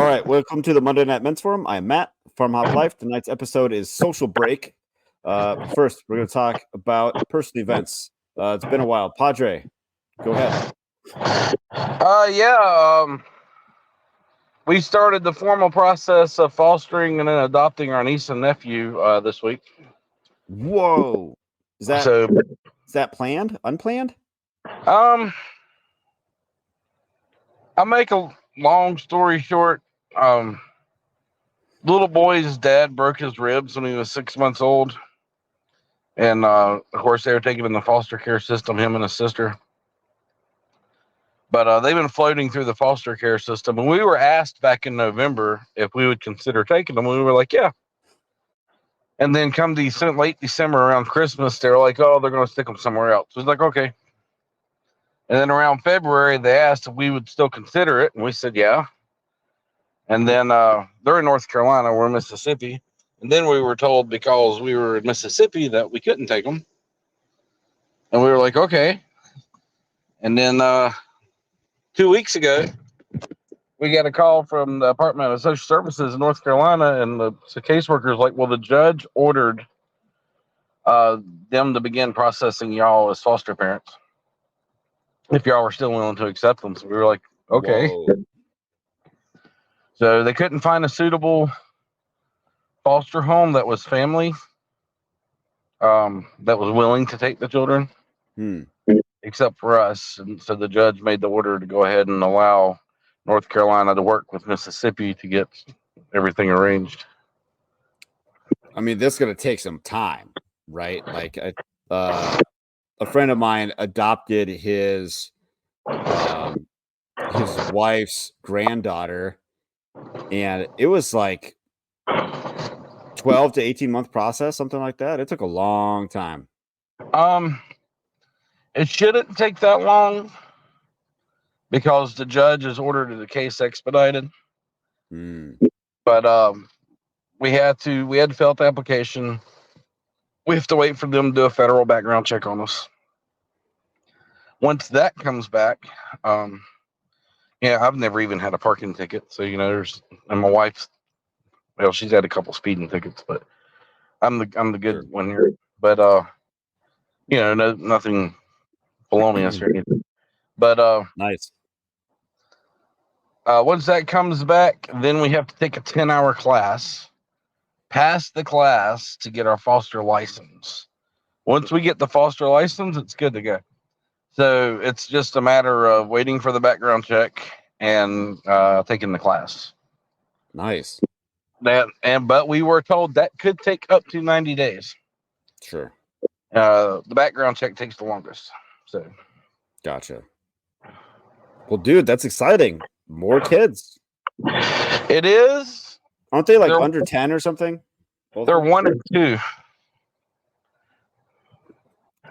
right, welcome to the Monday Night Men's Forum. I'm Matt, Farm Hop Life. Tonight's episode is Social Break. First, we're going to talk about person events. It's been a while. Padre, go ahead. We started the formal process of fostering and then adopting our niece and nephew this week. Whoa. Is that planned? Unplanned? I'll make a long story short. Little boy's dad broke his ribs when he was 6 months old. And, of course, they were taking him in the foster care system, him and his sister. But they've been floating through the foster care system. And we were asked back in November if we would consider taking them. We were like, yeah. And then come late December around Christmas, they were like, oh, they're going to stick them somewhere else. So it's like, okay. And then around February, they asked if we would still consider it. And we said, yeah. And then they're in North Carolina, we're in Mississippi. And then we were told because we were in Mississippi that we couldn't take them. And we were like, okay. And then 2 weeks ago, we got a call from the Department of Social Services in North Carolina. And the caseworker was like, well, the judge ordered them to begin processing y'all as foster parents if y'all were still willing to accept them. So we were like, okay. Whoa. So they couldn't find a suitable foster home that was family, that was willing to take the children, except for us. And so the judge made the order to go ahead and allow North Carolina to work with Mississippi to get everything arranged. I mean, this is going to take some time, right? Like a friend of mine adopted his wife's granddaughter, and it was like 12 to 18 month process, something like that. It took a long time. It shouldn't take that long because the judge has ordered the case expedited. But we had to fill out the application. We have to wait for them to do a federal background check on us. Once that comes back, I've never even had a parking ticket. So, and my wife's, well, she's had a couple speeding tickets, but I'm the good one here. But nothing felonious or anything. But nice. Once that comes back, then we have to take a 10-hour class, pass the class to get our foster license. Once we get the foster license, it's good to go. So it's just a matter of waiting for the background check and taking the class. Nice. But we were told that could take up to 90 days. Sure. The background check takes the longest. So, gotcha. Well, dude, that's exciting. More kids. It is. Aren't they like under 10 or something? They're 1 and 2.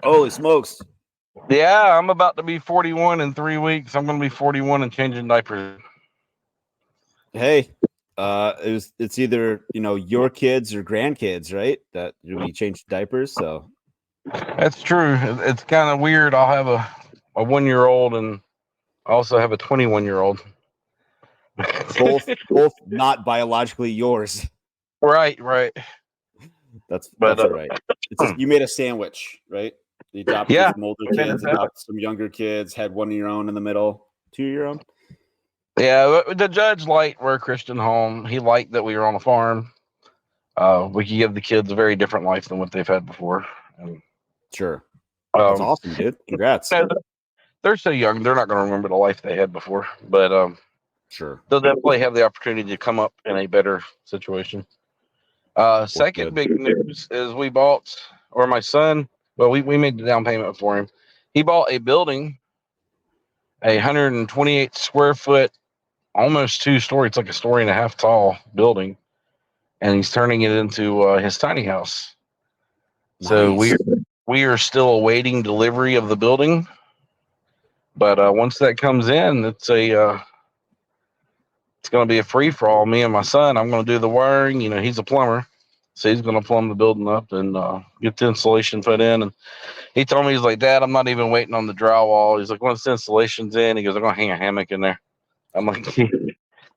Holy smokes. Yeah, I'm about to be 41 in 3 weeks. I'm going to be 41 and changing diapers. Hey, it's either your kids or grandkids, right? That you'll be changing diapers. So that's true. It's kind of weird. I'll have a 1-year-old and I also have a 21-year-old. both not biologically yours. Right. That's all right. It's just, you made a sandwich, right? You adopted some older kids, adopted some younger kids, had one of your own in the middle, 2 of your own. Yeah, the judge liked we're a Christian home. He liked that we were on a farm. We could give the kids a very different life than what they've had before. Sure. That's awesome, dude. Congrats. They're so young, they're not going to remember the life they had before. But sure, they'll definitely have the opportunity to come up in a better situation. Second big news is my son, well, we made the down payment for him. He bought a building, a 128 square foot, almost 2-story. It's like a story and a half tall building. And he's turning it into his tiny house. Nice. So we are still awaiting delivery of the building. But once that comes in, it's going to be a free for all. Me and my son, I'm going to do the wiring. He's a plumber, so he's going to plumb the building up and get the insulation put in. And he told me, he's like, Dad, I'm not even waiting on the drywall. He's like, once the installation's in, he goes, I'm going to hang a hammock in there. I'm like,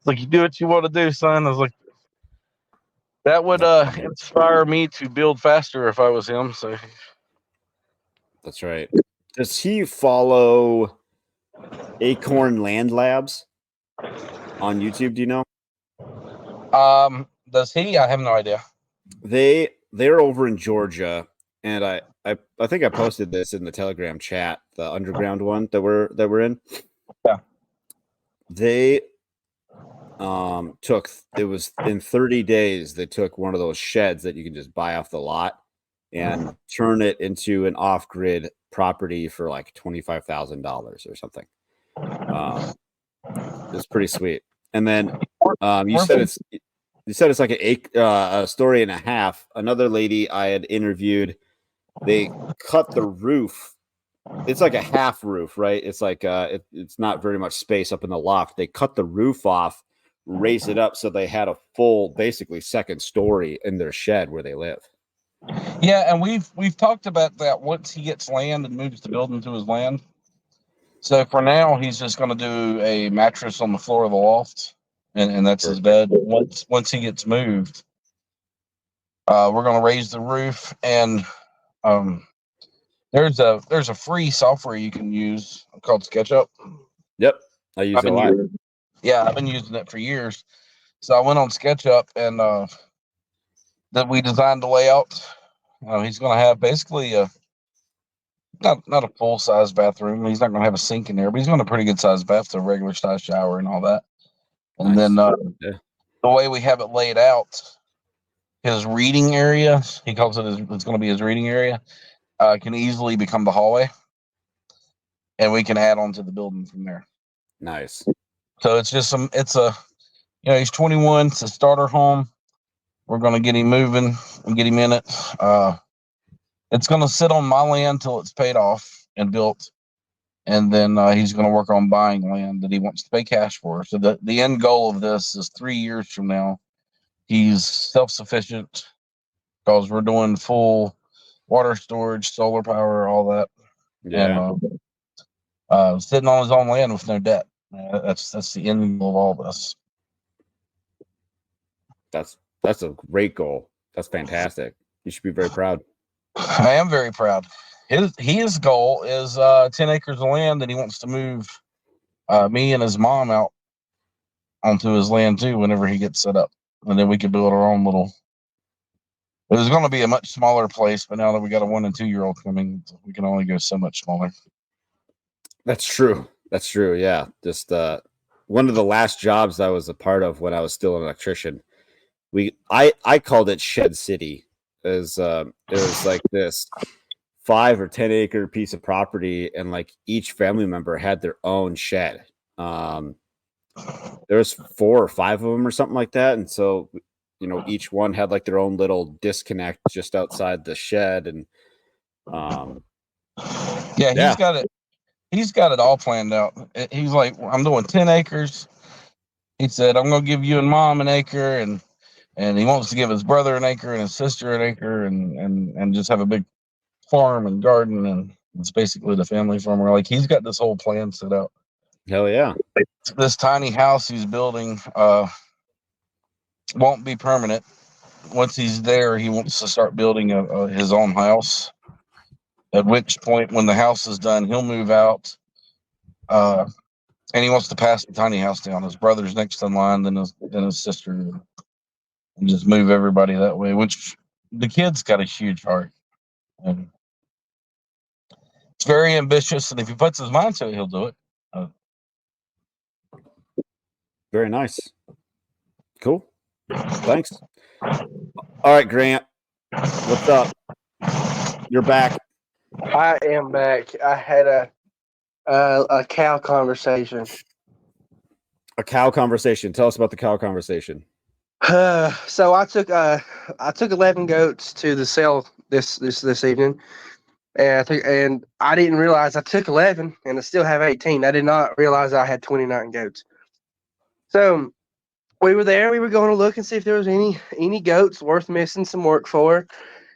like, you do what you want to do, son. I was like, that would inspire me to build faster if I was him. So That's right. Does he follow Acorn Land Labs on YouTube? Do you know? does he? I have no idea. They're over in Georgia, and I think I posted this in the Telegram chat, the underground one that we're in. Yeah. They took, it was in 30 days, they took one of those sheds that you can just buy off the lot and turn it into an off-grid property for like $25,000 or something. It's pretty sweet. And then you said it's like a story and a half. Another lady I had interviewed, they cut the roof. It's like a half roof, right? It's like it's not very much space up in the loft. They cut the roof off, raise it up so they had a full, basically second story in their shed where they live. Yeah, and we've talked about that. Once he gets land and moves the building to his land. So for now, he's just going to do a mattress on the floor of the loft, and that's his bed. Once he gets moved, we're going to raise the roof, and there's a free software you can use called SketchUp. Yep, I use it a lot. I've been using it for years. So I went on SketchUp, and that we designed the layout. He's going to have basically not a full size bathroom. He's not going to have a sink in there, but he's going to have a pretty good size bathtub, regular size shower, and all that. And Nice. then the way we have it laid out, his reading area, he calls it it's going to be his reading area, can easily become the hallway, and we can add on to the building from there. Nice. So it's just he's 21. It's a starter home. We're going to get him moving and get him in it. It's going to sit on my land till it's paid off and built. And then he's going to work on buying land that he wants to pay cash for. So the end goal of this is 3 years from now, he's self-sufficient because we're doing full water storage, solar power, all that. Yeah. And sitting on his own land with no debt. That's the end goal of all this. That's a great goal. That's fantastic. You should be very proud. I am very proud. His goal is 10 acres of land that he wants to move me and his mom out onto his land too whenever he gets set up. And then we can build our own little. It was going to be a much smaller place, but now that we got a 1 and 2 year old coming, we can only go so much smaller. That's true. That's true. Yeah. Just one of the last jobs I was a part of when I was still an electrician, I called it Shed City. It was like this 5 or 10 acre piece of property, and like each family member had their own shed. There's 4 or 5 of them or something like that, and so each one had like their own little disconnect just outside the shed, and he's got it all planned out. He's like, I'm doing 10 acres. He said, I'm going to give you and mom an acre, and he wants to give his brother an acre and his sister an acre, and just have a big farm and garden, and it's basically the family farm. We're like, he's got this whole plan set out. Hell yeah. This tiny house he's building won't be permanent. Once he's there, he wants to start building his own house, at which point, when the house is done, he'll move out, and he wants to pass the tiny house down. His brother's next in line, then his sister, and just move everybody that way, which the kid's got a huge heart. And it's very ambitious, and if he puts his mind to it, he'll do it. Very nice. Cool. Thanks. All right, Grant. What's up? You're back. I am back. I had a cow conversation. A cow conversation. Tell us about the cow conversation. So I took 11 goats to the sale this evening, and I didn't realize I took 11 and I still have 18. I did not realize I had 29 goats. So we were there. We were going to look and see if there was any goats worth missing some work for.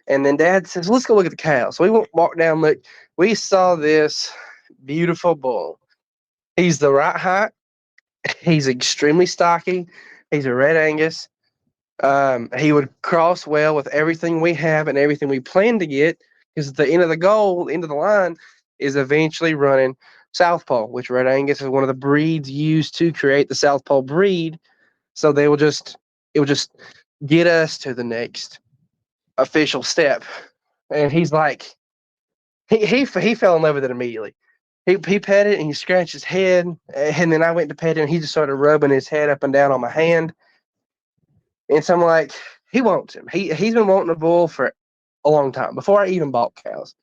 And then Dad says, "Let's go look at the cows." So we walked down. Look, we saw this beautiful bull. He's the right height. He's extremely stocky. He's a red Angus. He would cross well with everything we have and everything we plan to get, because the end of the goal, the end of the line, is eventually running Southpaw, which Red Angus is one of the breeds used to create the Southpaw breed. So it will just get us to the next official step. And he's like, he fell in love with it immediately. He pet it and he scratched his head, and then I went to pet it and he just started rubbing his head up and down on my hand. And so I'm like, he wants him. He's been wanting a bull for a long time before I even bought cows.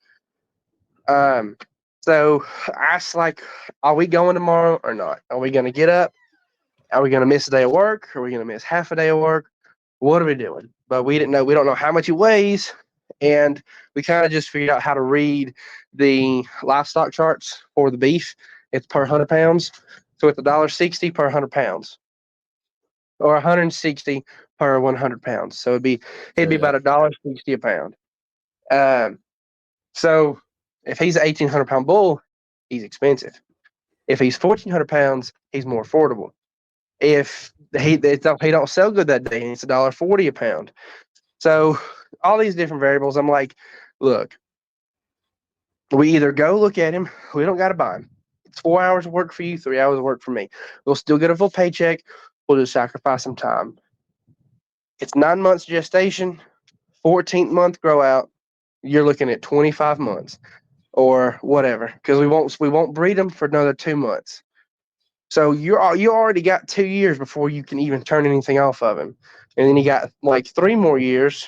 So I was like, are we going tomorrow or not? Are we going to get up? Are we going to miss a day of work? Are we going to miss half a day of work? What are we doing? But we didn't know. We don't know how much he weighs, and we kind of just figured out how to read the livestock charts for the beef. It's per 100 pounds, so it's $1.60 per 100 pounds, or 160 per 100 pounds. So it'd be about $1.60 a pound. So if he's an 1,800 pound bull, he's expensive. If he's 1,400 pounds, he's more affordable. If he don't sell good that day, and it's $1.40 a pound. So all these different variables, I'm like, look, we either go look at him, we don't got to buy him. It's 4 hours of work for you, 3 hours of work for me. We'll still get a full paycheck. We'll just sacrifice some time. It's 9 months gestation, 14th month grow out. You're looking at 25 months or whatever, because we won't breed them for another 2 months. So you already got 2 years before you can even turn anything off of him, and then you got like 3 more years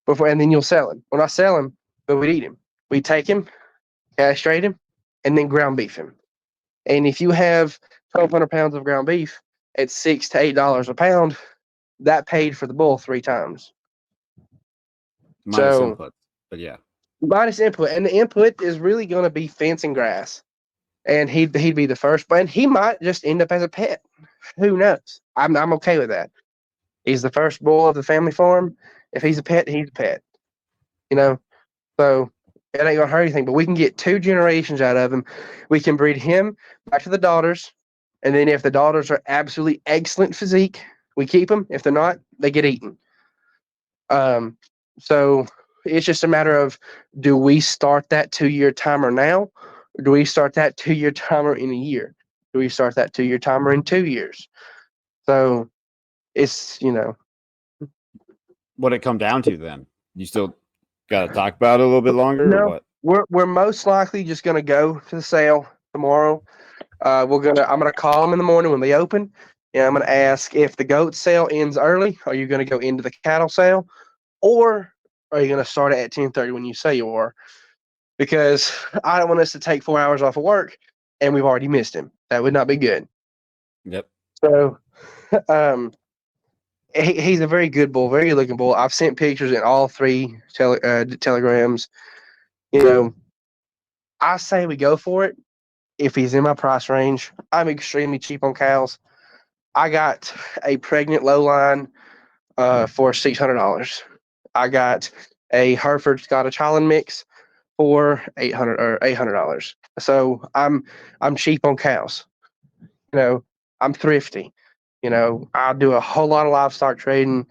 before, and then you'll sell him. Well, not sell him, but we'd eat him. We take him, castrate him, and then ground beef him. And if you have 1,200 pounds of ground beef at $6 to $8 a pound, that paid for the bull 3 times. Minus input, but yeah. Minus input, and the input is really going to be fence and grass. And he'd be the first, but he might just end up as a pet. Who knows? I'm okay with that. He's the first bull of the family farm. If he's a pet, he's a pet. So it ain't gonna hurt anything. But we can get 2 generations out of him. We can breed him back to the daughters, and then if the daughters are absolutely excellent physique, we keep them. If they're not, they get eaten. So it's just a matter of, do we start that 2-year timer now? Or do we start that 2-year timer in a year? Do we start that 2-year timer in 2 years? So it's, What it come down to then? You still got to talk about it a little bit longer, or what? We're most likely just going to go to the sale tomorrow. I'm gonna call them in the morning when they open, and I'm gonna ask, if the goat sale ends early, are you going to go into the cattle sale, or are you going to start it at 10:30 when you say you are? Because I don't want us to take 4 hours off of work and we've already missed him. That would not be good. Yep. So, he's a very good bull, very good looking bull. I've sent pictures in all 3 telegrams. I say we go for it if he's in my price range. I'm extremely cheap on cows. I got a pregnant low line for $600. I got a Hereford Scottish Highland mix for $800. So I'm cheap on cows. I'm thrifty. I do a whole lot of livestock trading,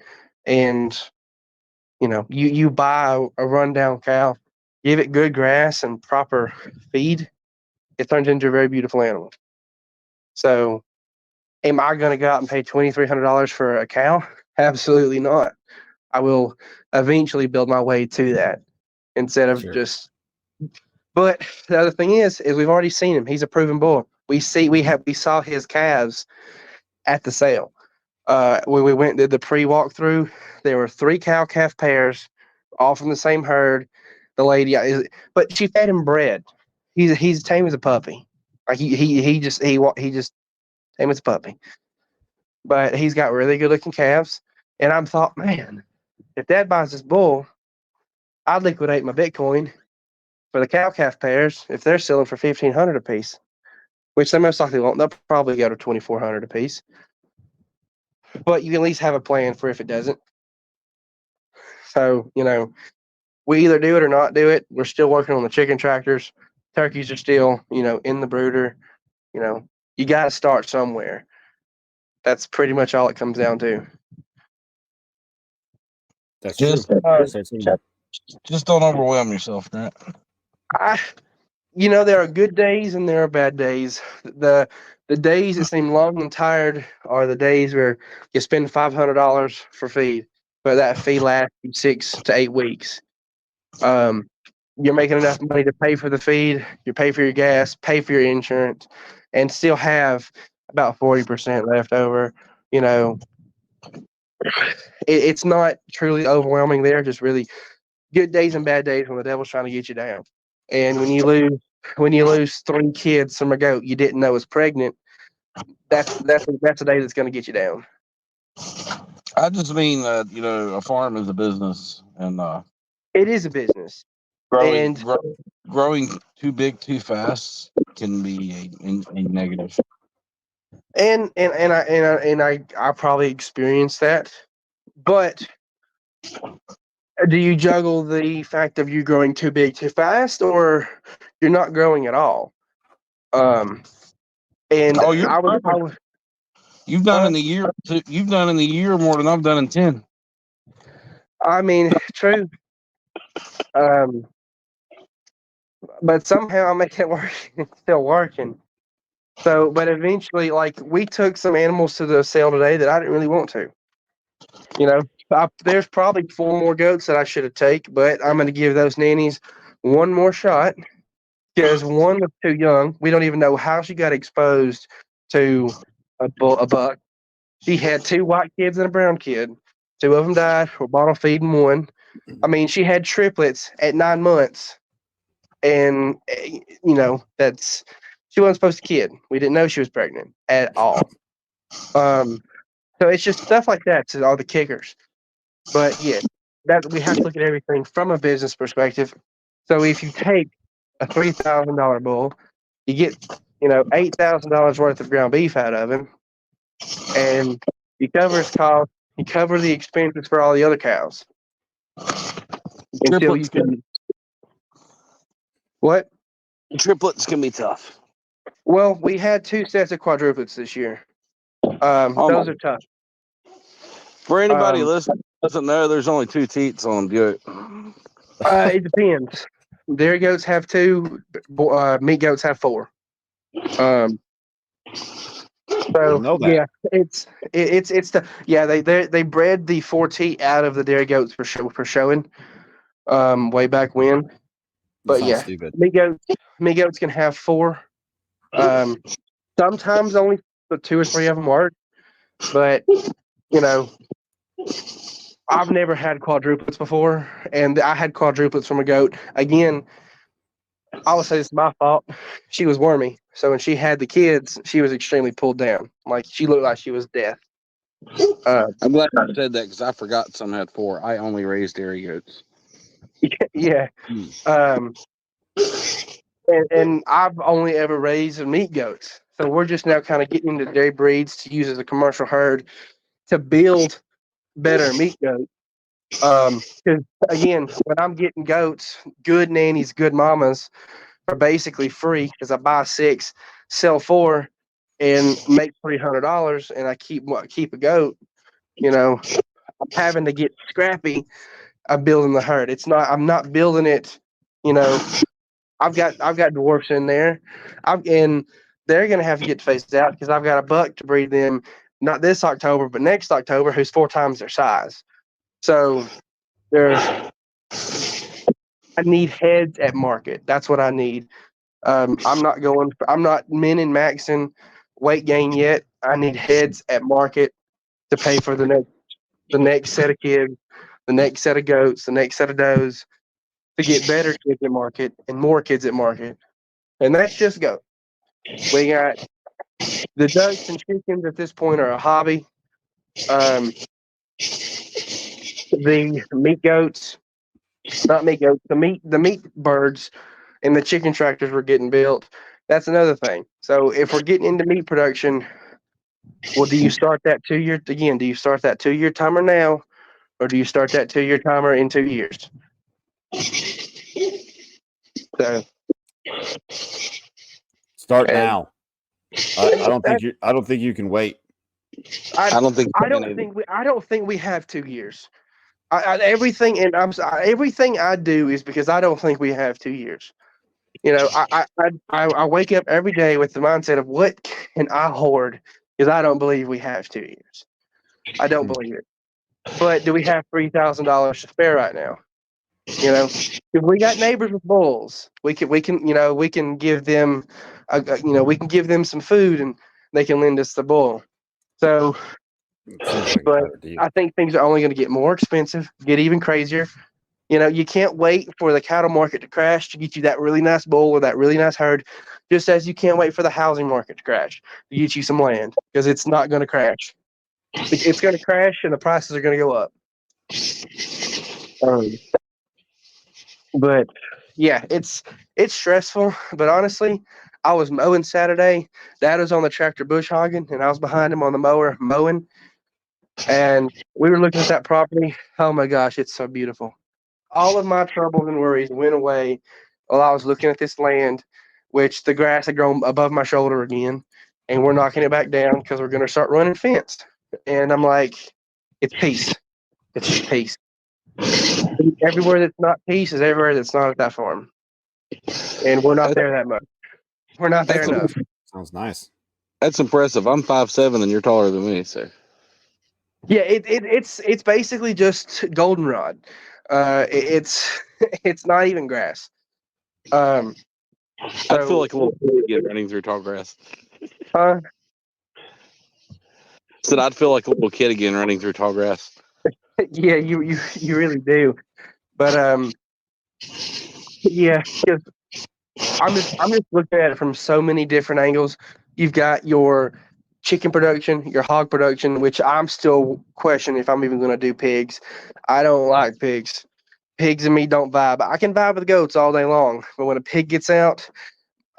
and you buy a rundown cow, give it good grass and proper feed, it turns into a very beautiful animal. So am I going to go out and pay $2,300 for a cow? Absolutely not. I will eventually build my way to that instead of just. But the other thing is we've already seen him. He's a proven bull. We saw his calves at the sale. When we went and did the pre-walkthrough, there were 3 cow calf pairs, all from the same herd. The lady, but she fed him bread. He's tame as a puppy. Like he just tame as a puppy. But he's got really good looking calves, and I'm thought, man, if Dad buys this bull, I'd liquidate my Bitcoin for the cow calf pairs if they're selling for $1,500 a piece, which they most likely won't. They'll probably go to $2,400 a piece. But you can at least have a plan for if it doesn't. So, we either do it or not do it. We're still working on the chicken tractors. Turkeys are still, in the brooder. you got to start somewhere. That's pretty much all it comes down to. That's Just, true. Uh, just don't overwhelm yourself, Grant. There are good days and there are bad days. The days that seem long and tired are the days where you spend $500 for feed, but that feed lasts you 6 to 8 weeks. You're making enough money to pay for the feed, you pay for your gas, pay for your insurance, and still have about 40% left over. It's not truly overwhelming there, just really good days and bad days when the devil's trying to get you down. And when you lose 3 kids from a goat you didn't know was pregnant, that's a day that's going to get you down. I just mean that a farm is a business, and It is a business. growing too big too fast can be a negative. And I probably experienced that, but do you juggle the fact of you growing too big too fast, or you're not growing at all? And I would. You've done in the year. You've done in the year more than I've done in 10. I mean, true. But somehow I make it work. It's still working. So, but eventually, like, we took some animals to the sale today that I didn't really want to. There's probably 4 more goats that I should have taken, but I'm going to give those nannies one more shot because one was too young. We don't even know how she got exposed to a buck. She had 2 white kids and a brown kid. 2 of them died. We're bottle feeding one. I mean, she had triplets at 9 months, and that's she wasn't supposed to kid. We didn't know she was pregnant at all. So it's just stuff like that to all the kickers. But yeah, that we have to look at everything from a business perspective. So if you take a $3,000 bull, you get $8,000 worth of ground beef out of him, and you cover his cost, you cover the expenses for all the other cows. Until you can. What? Triplets can be tough. Well, we had 2 sets of quadruplets this year. Those are tough. For anybody listening who doesn't know, there's only 2 teats on goat. It depends. Dairy goats have 2. Meat goats have 4. So yeah, they bred the 4 teat out of the dairy goats for showing, way back when. But yeah, stupid. meat goats can have 4. Sometimes only 2 or 3 of them work, but I've never had quadruplets before, and I had quadruplets from a goat. Again, I would say it's my fault. She was wormy, so when she had the kids, she was extremely pulled down. Like, she looked like she was death. I'm glad I said that because I forgot some had 4. I only raised dairy goats. Yeah. And I've only ever raised meat goats. So we're just now kind of getting into dairy breeds to use as a commercial herd to build better meat goats. Because again, when I'm getting goats, good nannies, good mamas are basically free because I buy 6, sell 4, and make $300, and I keep a goat. I'm having to get scrappy. I'm building the herd. I'm not building it. I've got dwarfs in there, and they're gonna have to get phased out because I've got a buck to breed them, not this October, but next October, who's 4 times their size. So I need heads at market. That's what I need. I'm not min and maxing weight gain yet. I need heads at market to pay for the next set of kids, the next set of goats, the next set of does, to get better kids at market and more kids at market. And that's just goat. We got the ducks and chickens at this point are a hobby. The meat goats, not meat goats, the meat birds and the chicken tractors were getting built. That's another thing. So if we're getting into meat production, well, do you start that 2-year again? Do you start that 2-year timer now, or do you start that 2-year timer in 2 years? So Start now. I don't think you can wait. I don't think. I don't think we have 2 years. Everything, and everything I do is because I don't think we have 2 years. You know, I wake up every day with the mindset of what can I hoard, because I don't believe we have 2 years. I don't believe it. But do we have $3,000 to spare right now? You know, if we got neighbors with bulls, we can give them, we can give them some food and they can lend us the bull. So, Seems like a but better deal. I think things are only going to get more expensive, get even crazier. You know, you can't wait for the cattle market to crash to get you that really nice bull or that really nice herd, just as you can't wait for the housing market to crash to get you some land, because it's not going to crash. It's going to crash and the prices are going to go up. But yeah, it's stressful. But honestly, I was mowing Saturday. Dad was on the tractor bush hogging, and I was behind him on the mower mowing. And we were looking at that property. Oh my gosh, it's so beautiful. All of my troubles and worries went away while I was looking at this land, which the grass had grown above my shoulder again, and we're knocking it back down because we're going to start running fence. And I'm like, it's peace. It's just peace. Everywhere that's not peace is everywhere that's not at that farm, and we're not there that much. We're not there enough. Sounds nice. That's impressive. I'm 5'7" and you're taller than me, so. Yeah, it's basically just goldenrod. It's not even grass. I feel like a little kid again running through tall grass. Said I'd feel like a little kid again running through tall grass. Yeah, you really do. But yeah, I'm just looking at it from so many different angles. You've got your chicken production, your hog production, which I'm still questioning if I'm even going to do pigs. I don't like pigs. Pigs and me don't vibe. I can vibe with goats all day long, but when a pig gets out,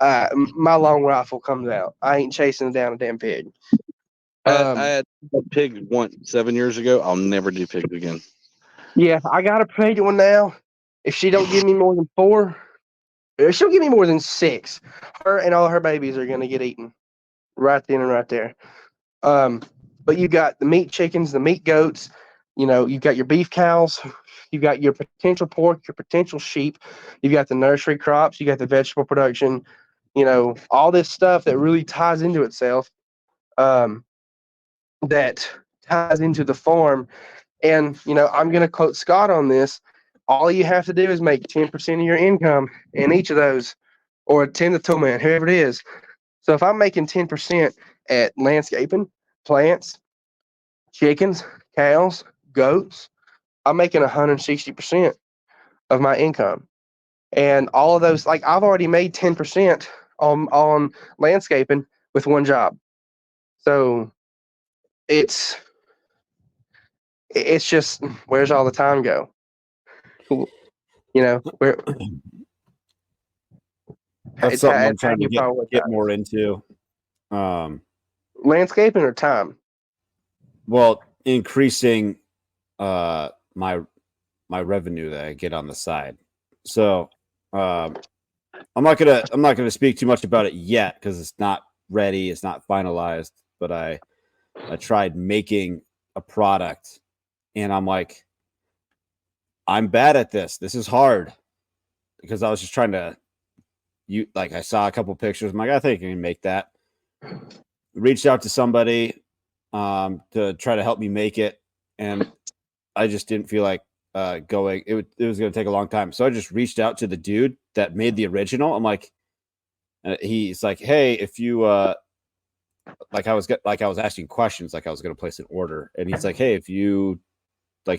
my long rifle comes out. I ain't chasing down a damn pig. I had a pig once 7 years ago. I'll never do pigs again. Yeah, I got a pregnant one now. If she don't give me more than 4, she'll give me more than 6. Her and all her babies are going to get eaten right then and right there. But you got the meat chickens, the meat goats. You know, you've got your beef cows. You've got your potential pork, your potential sheep. You've got the nursery crops. You got the vegetable production. You know, all this stuff that really ties into itself. That ties into the farm. And, you know, I'm going to quote Scott on this. All you have to do is make 10% of your income in each of those, or 10 to 2 man, whoever it is. So if I'm making 10% at landscaping, plants, chickens, cows, goats, I'm making 160% of my income. And all of those, like I've already made 10% on landscaping with one job. So it's just, where's all the time go? You know, where That's something I'm trying to get more into. Landscaping or time? Well, increasing my revenue that I get on the side. So I'm not gonna speak too much about it yet because it's not ready, it's not finalized. But I tried making a product, and I'm like, I'm bad at this. This is hard because I was just trying to. I saw a couple pictures. I'm like, I think I can make that. Reached out to somebody to try to help me make it, and I just didn't feel like going. It was going to take a long time, so I just reached out to the dude that made the original. I'm like, he's like, hey, if you I was asking questions, like I was going to place an order, and he's like, hey, if you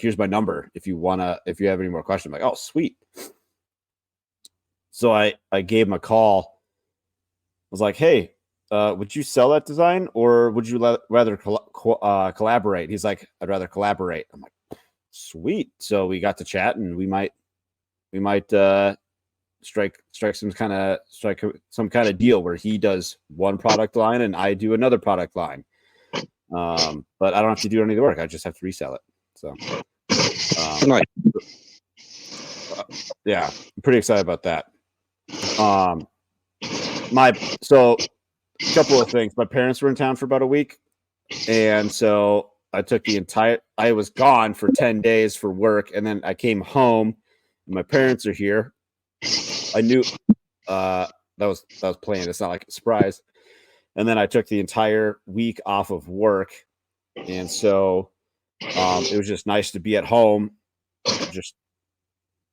here's my number. If you have any more questions, I'm like, oh, sweet. So I gave him a call. I was like, hey, would you sell that design or would you rather collaborate? He's like, I'd rather collaborate. I'm like, sweet. So we got to chat, and we might strike some kind of deal where he does one product line and I do another product line. But I don't have to do any of the work. I just have to resell it. So, yeah, I'm pretty excited about that. So a couple of things. My parents were in town for about a week, and so I took I was gone for 10 days for work, and then I came home, and my parents are here. I knew that was planned. It's not like a surprise. And then I took the entire week off of work, and so it was just nice to be at home, just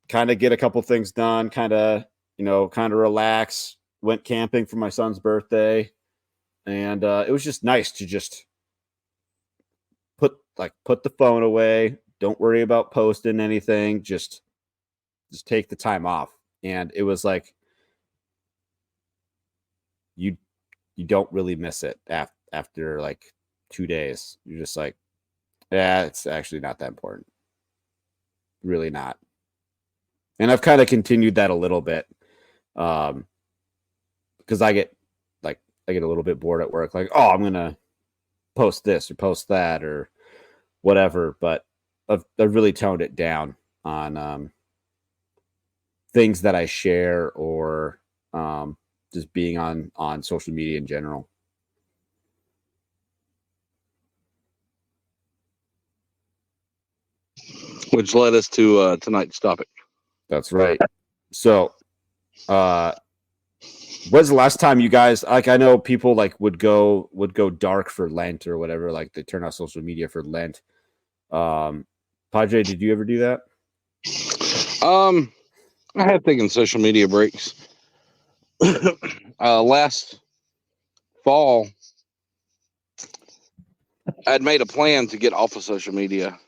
kind of get a couple things done, kind of relax. Went camping for my son's birthday, and it was just nice to just put the phone away. Don't worry about posting anything. Just take the time off. And it was like you don't really miss it after like 2 days. You're just like, yeah, it's actually not that important. Really not. And I've kind of continued that a little bit. Because I get a little bit bored at work, like, oh, I'm gonna post this or post that or whatever. But I've really toned it down on things that I share or just being on social media in general. Which led us to tonight's topic. That's right. So, when's the last time you guys, like, I know people like would go dark for Lent or whatever, like they turn off social media for Lent. Padre, did you ever do that? I have taken social media breaks. Last fall, I'd made a plan to get off of social media,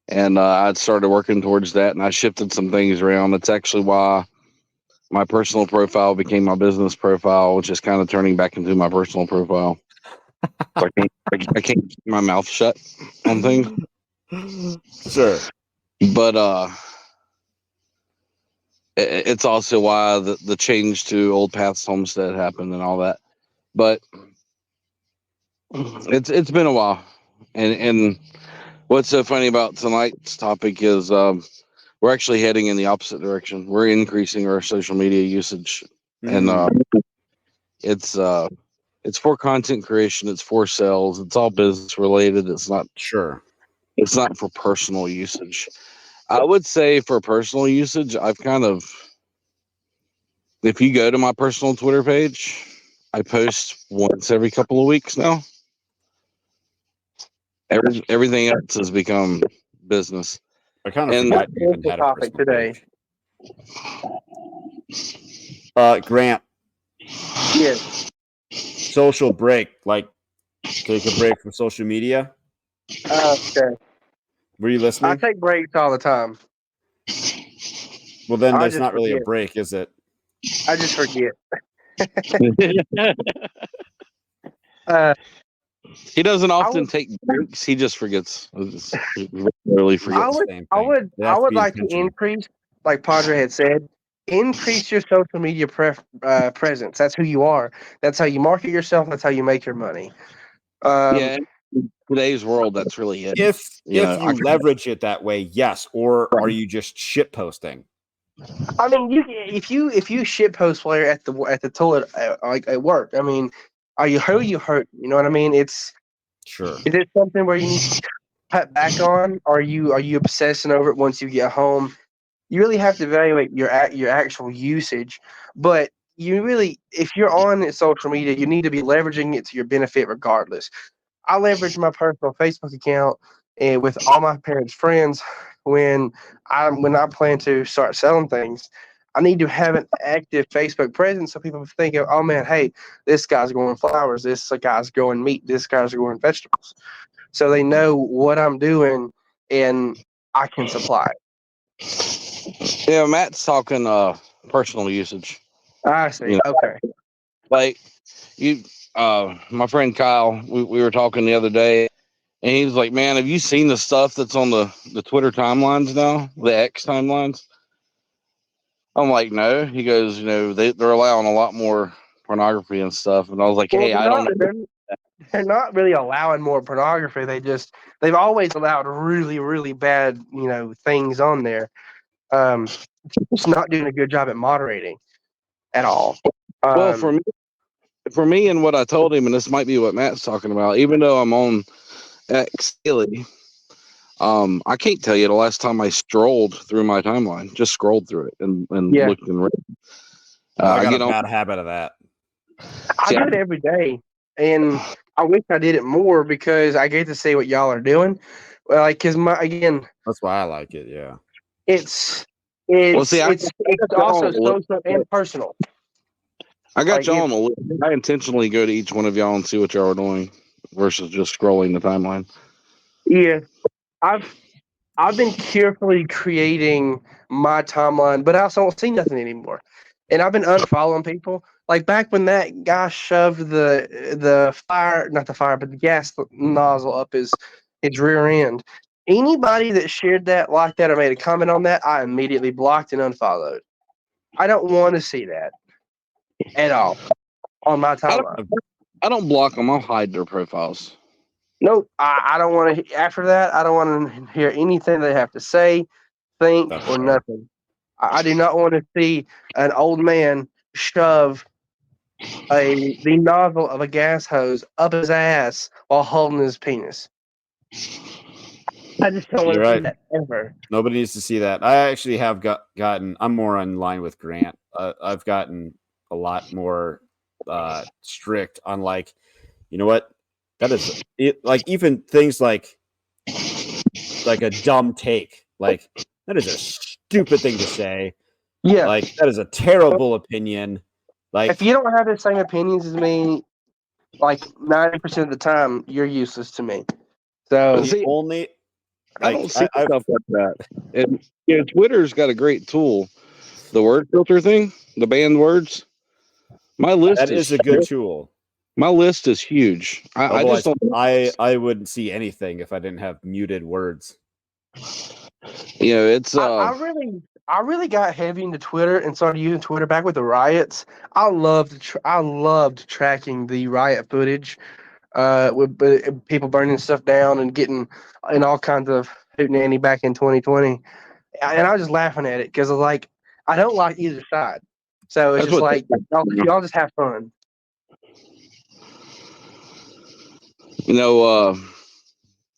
and I'd started working towards that, and I shifted some things around. That's actually why my personal profile became my business profile, which is kind of turning back into my personal profile. So I can't keep my mouth shut on things. Sure. But it's also why the change to Old Paths Homestead happened and all that. But it's been a while, and what's so funny about tonight's topic is we're actually heading in the opposite direction. We're increasing our social media usage, and it's for content creation. It's for sales. It's all business related. It's not It's not for personal usage. I would say for personal usage, I've kind of, if you go to my personal Twitter page, I post once every couple of weeks now. Everything else has become business. I kind of forgot you even had a topic today. Grant. Yes. Social break, like take a break from social media. Okay. Were you listening? I take breaks all the time. Well, then that's not really a break, is it? I just forget. He doesn't often take breaks. He just forgets. Really forgets. I would like to increase, like Padre had said, increase your social media presence. That's who you are. That's how you market yourself. That's how you make your money. Yeah. In today's world, that's really it. If you leverage it that way, yes. Or are you just shit posting? I mean, if you shit post while you're at the toilet, like at work, I mean, are you hurt? You hurt. You know what I mean? It's sure. Is it something where you need to cut back on? Are you obsessing over it once you get home? You really have to evaluate your actual usage. But you really, if you're on social media, you need to be leveraging it to your benefit regardless. I leverage my personal Facebook account and with all my parents' friends when I plan to start selling things. I need to have an active Facebook presence so people think, oh man, hey, this guy's growing flowers, this guy's growing meat, this guy's growing vegetables. So they know what I'm doing and I can supply it. Yeah, Matt's talking personal usage. I see. Okay. Like my friend Kyle, we were talking the other day, and he was like, man, have you seen the stuff that's on the Twitter timelines now, the X timelines? I'm like, no. He goes, they're allowing a lot more pornography and stuff. And I was like, hey, I don't know. They're not really allowing more pornography. They've always allowed really, really bad, things on there. It's not doing a good job at moderating at all. Well, for me, for me and what I told him, and this might be what Matt's talking about, even though I'm on X daily, I can't tell you the last time I strolled through my timeline, just scrolled through it and Yeah. looked and read. I I got get a on. bad habit of that. I do it every day, and I wish I did it more because I get to see what y'all are doing. Well, like, cause That's why I like it. Yeah. it's Well, see, it's also social and personal. I got Like, y'all on the list. I intentionally go to each one of y'all and see what y'all are doing versus just scrolling the timeline. Yeah, I've been carefully creating my timeline, but I also don't see nothing anymore. And I've been unfollowing people. Like back when that guy shoved the fire, not the fire, but the gas nozzle up his rear end. Anybody that shared that like that or made a comment on that, I immediately blocked and unfollowed. I don't want to see that at all on my timeline. I don't block them. I'll hide their profiles. Nope, I don't want to. After that, I don't want to hear anything they have to say, think, That's or fair. nothing. I do not want to see an old man shove the nozzle of a gas hose up his ass while holding his penis. I just don't want You're to see right. that ever. Nobody needs to see that. I actually have gotten. I'm more in line with Grant. I've gotten a lot more strict on, like, you know what? That is it. Like, even things like a dumb take. Like, that is a stupid thing to say. Yeah. Like, that is a terrible opinion. Like, If you don't have the same opinions as me, like 90% of the time, you're useless to me. So the only. I don't see stuff like that. And Twitter's got a great tool, the word filter thing, the banned words. My list that is a good tool. My list is huge. I just don't. I wouldn't see anything if I didn't have muted words. It's. I really got heavy into Twitter and started using Twitter back with the riots. I loved tracking the riot footage, with people burning stuff down and getting in all kinds of hootenanny back in 2020. And I was just laughing at it because like I don't like either side, so it's just like y'all just have fun.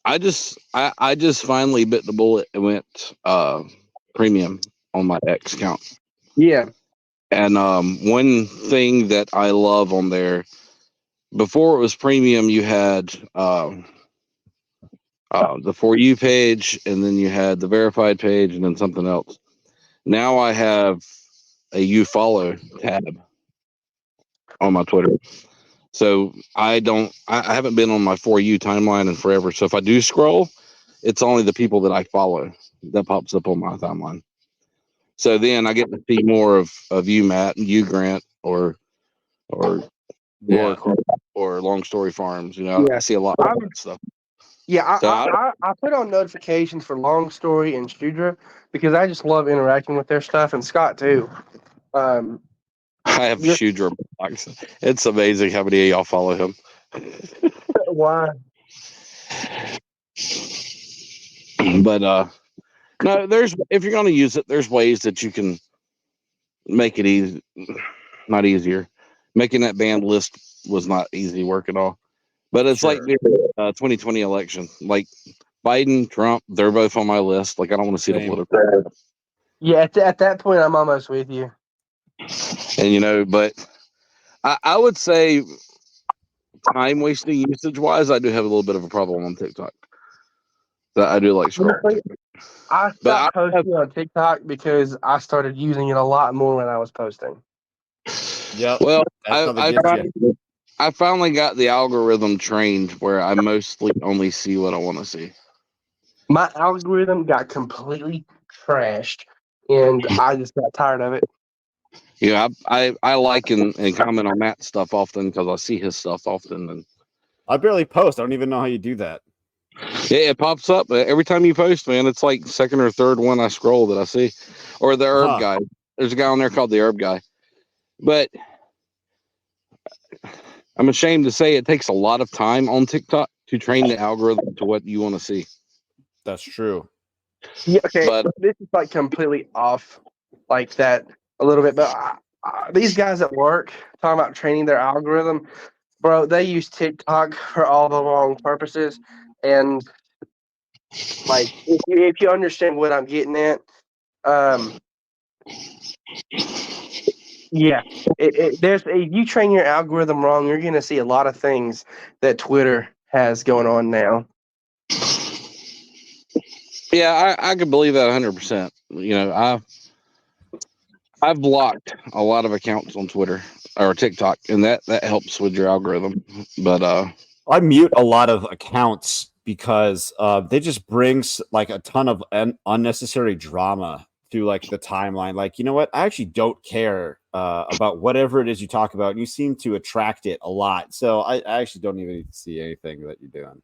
I just finally bit the bullet and went premium on my X account. Yeah. And one thing that I love on there, before it was premium, you had the For You page, and then you had the verified page, and then something else. Now I have a You Follow tab on my Twitter. So I haven't been on my For You timeline in forever. So if I do scroll, it's only the people that I follow that pops up on my timeline. So then I get to see more of you, Matt, and you, Grant, or Long Story Farms. I see a lot of that stuff. Yeah, I put on notifications for Long Story and Studra because I just love interacting with their stuff, and Scott too. I have Shudra. It's amazing how many of y'all follow him. Why? But no, if you're going to use it, there's ways that you can make it easy. Not easier. Making that banned list was not easy work at all. But it's like the 2020 election. Like Biden, Trump, they're both on my list. Like I don't want to see the political. Yeah, at that point, I'm almost with you. And but I would say time wasting usage wise, I do have a little bit of a problem on TikTok. That I do like scrolling. I stopped posting on TikTok because I started using it a lot more when I was posting. Yeah. Well, I finally got the algorithm trained where I mostly only see what I want to see. My algorithm got completely trashed, and I just got tired of it. Yeah, I like and comment on Matt's stuff often because I see his stuff often. And I barely post. I don't even know how you do that. Yeah, it pops up every time you post, man. It's like second or third one I scroll that I see, or the herb guy. There's a guy on there called the herb guy, but I'm ashamed to say it takes a lot of time on TikTok to train the algorithm to what you want to see. That's true. Yeah, okay, but this is like completely off like that a little bit, but these guys at work talking about training their algorithm, bro. They use TikTok for all the wrong purposes, and like if you understand what I'm getting at, yeah, there's if you train your algorithm wrong, you're gonna see a lot of things that Twitter has going on now. Yeah, I could believe that 100%. You know, I've blocked a lot of accounts on Twitter or TikTok, and that helps with your algorithm. But I mute a lot of accounts because they just brings like a ton of unnecessary drama through like the timeline. Like, you know what? I actually don't care about whatever it is you talk about, and you seem to attract it a lot. So I actually don't even need to see anything that you're doing.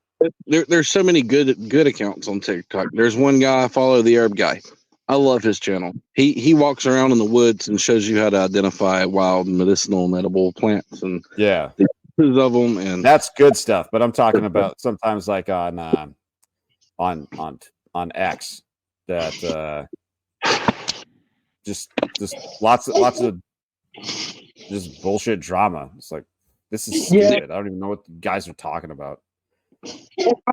there's so many good accounts on TikTok. There's one guy I follow, the Herb Guy. I love his channel. He walks around in the woods and shows you how to identify wild medicinal and edible plants and Yeah, the uses of them. And that's good stuff. But I'm talking about sometimes like on X that just lots of just bullshit drama. It's like this is stupid. I don't even know what you guys are talking about. I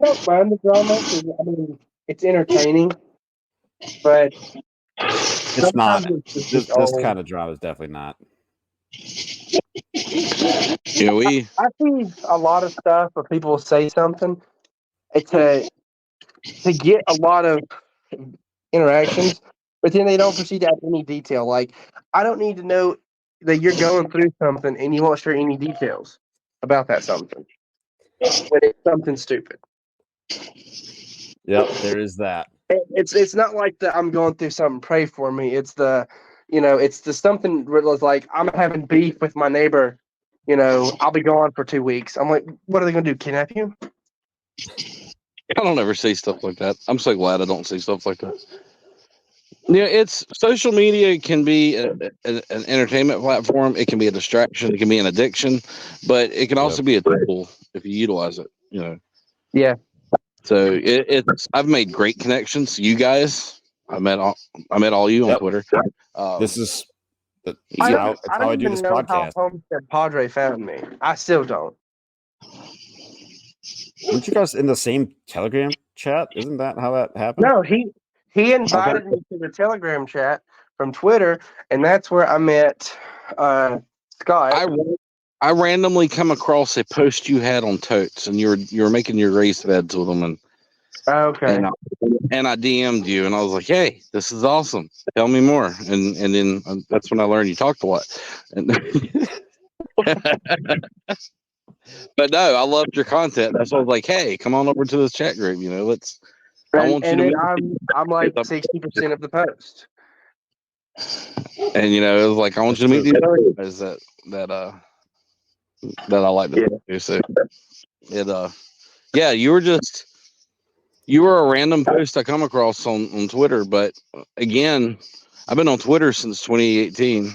don't mind the drama. I mean, it's entertaining, but It's not. This kind of drama is definitely not. You know, I see a lot of stuff where people say something to get a lot of interactions, but then they don't proceed to add any detail. Like, I don't need to know that you're going through something and you won't share any details about that something when it's something stupid. Yep, there is that. It's not like that I'm going through something, pray for me. It's the something where it's like I'm having beef with my neighbor. I'll be gone for 2 weeks. I'm like, what are they going to do? Kidnap you? I don't ever say stuff like that. I'm so glad I don't say stuff like that. Yeah, it's social media can be an entertainment platform. It can be a distraction. It can be an addiction, but it can also be a tool if you utilize it. Yeah. So it's I've made great connections. You guys, I met all you on Twitter. This is I how don't I do even this know podcast. how Homestead Padre found me. I still don't. Weren't you guys in the same Telegram chat? Isn't that how that happened? No, he invited me to the Telegram chat from Twitter, and that's where I met Scott. I randomly come across a post you had on Totes, and you were making your raised beds with them, and Okay. and I DM'd you, and I was like, "Hey, this is awesome. Tell me more." And then that's when I learned you talked a lot. And but no, I loved your content. That's why I was like, "Hey, come on over to this chat group. Let's." I want you to meet. I'm like 60% of the post. And it was like I want you to meet these other guys that I like to do. So yeah, you were a random post I come across on Twitter. But again, I've been on Twitter since 2018,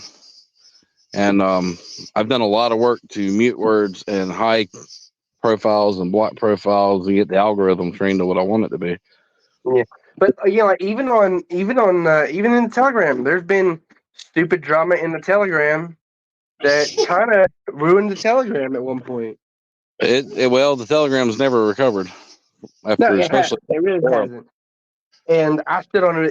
and I've done a lot of work to mute words and hide profiles and block profiles and get the algorithm trained to what I want it to be. Yeah, but like even in the Telegram, there's been stupid drama in the Telegram that kind of ruined the Telegram at one point. Well, the Telegram's never recovered after, No, especially it really hasn't. And I still don't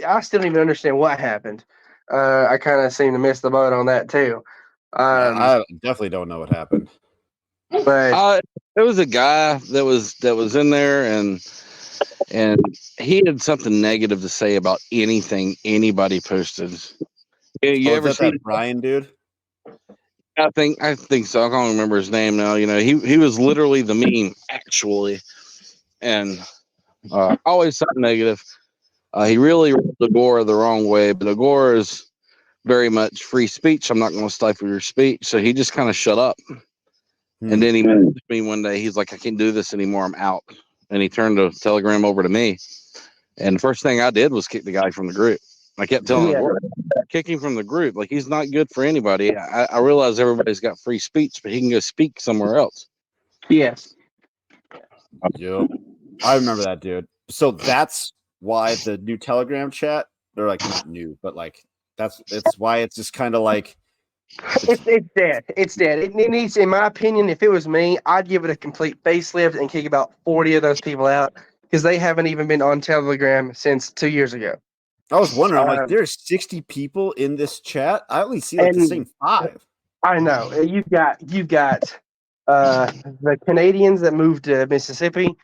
even understand what happened. I kind of seem to miss the boat on that too. I definitely don't know what happened. But there was a guy that was in there, and he had something negative to say about anything anybody posted. You ever see that Brian dude? I think so. I can't remember his name now. He was literally the meme actually, and always something negative. He really wrote Agora the wrong way, but Agora is very much free speech. I'm not going to stifle your speech, so he just kind of shut up. And then he messaged me one day. He's like, "I can't do this anymore. I'm out." And he turned the Telegram over to me. And the first thing I did was kick the guy from the group. I kept telling him, kick him from the group. Like, he's not good for anybody. I realize everybody's got free speech, but he can go speak somewhere else. Yes. Yep. I remember that dude. So that's why the new Telegram chat, they're like not new, but like it's why it's just kind of like It's dead. It's dead. It needs, in my opinion, if it was me, I'd give it a complete facelift and kick about 40 of those people out because they haven't even been on Telegram since 2 years ago. I was wondering, I'm like, Um, there's 60 people in this chat. I only see like the And- same 5. I know you've got the Canadians that moved to Mississippi.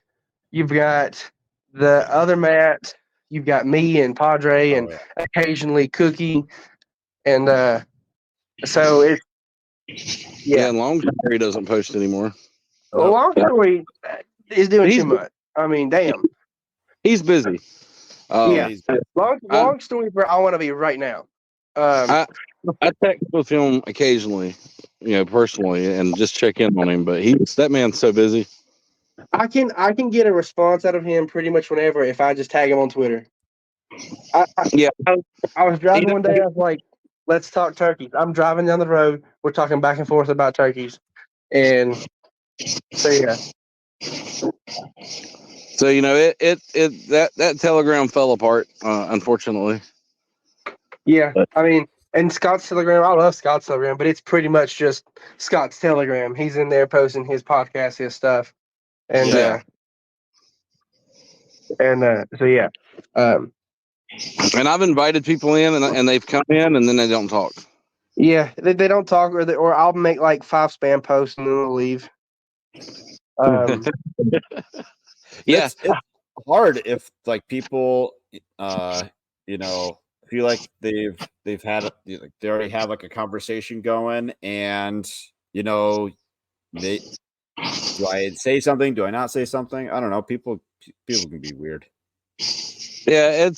You've got the other Matt. You've got me and Padre and Oh, yeah. occasionally Cookie, and so it's Yeah, yeah. and Longberry doesn't post anymore. Well, long story is doing He's- too much. I mean, damn. He's busy. Yeah. He's- Long story where I want to be right now. I text with him occasionally, personally, and just check in on him. But that man's so busy. I can get a response out of him pretty much whenever if I just tag him on Twitter. I was driving one day. I was like, "Let's talk turkeys." I'm driving down the road. We're talking back and forth about turkeys, and so yeah. So that Telegram fell apart, unfortunately. Yeah, I mean, and Scott's Telegram. I love Scott's Telegram, but it's pretty much just Scott's Telegram. He's in there posting his podcast, his stuff, and Yeah. so yeah. And I've invited people in, and they've come in, and then they don't talk. Yeah, they don't talk, or I'll make like 5 spam posts and then they'll leave. Yeah, it's hard if like people feel like they've had they already have like a conversation going, and they do I say something, do I not say something? I don't know. People can be weird. yeah.